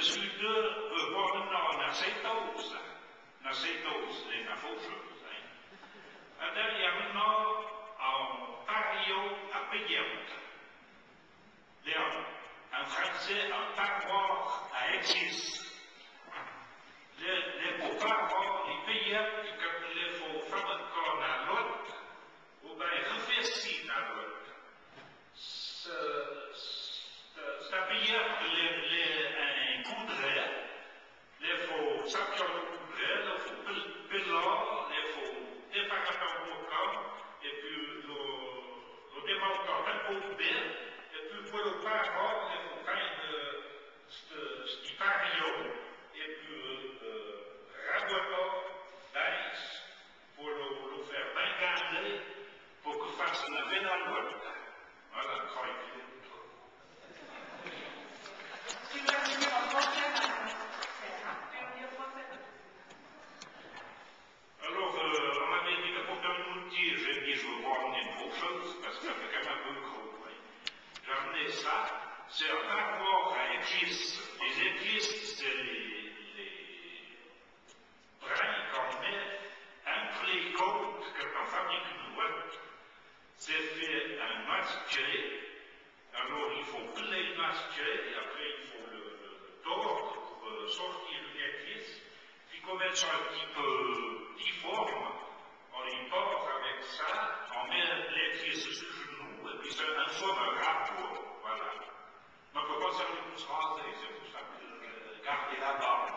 dessutom var nasceitosa, na força, até no pario appetit. En français, un parloir à existe. Les beaux parloirs, les pays que les faux fabricants à l'autre, ou bien réfléchis à l'autre. C'est un pays les coudrés, les faux sapiens coudrés, les faux pellards, les faux déparateurs locaux, et puis le démontant un peu bien, et puis pour le parloir, les faux de pario, et puis raboteur, d'aïs, pour le faire bien garder, pour que fasse la veine à l'autre. Voilà, quand il fait. Alors, on m'avait dit que pour un outil, j'ai dit je veux pas emmener une fausse chose, parce que ça fait quand même un peu gros. J'ai ramené ça, c'est un rapport à épices. Les épices, c'est les brins qu'on met entre les côtes que l'on fabrique une boîte. C'est fait un masqué. Alors il faut peler le masqué, et après il faut le tordre pour sortir l'épice. Puis comme elles sont un petit peu difformes, on les porte avec ça, on met l'épice sur le genou, et puis ça forme un rapport. Voilà. On ne peut pas servir pour se raser, c'est pour ça que garder la barbe.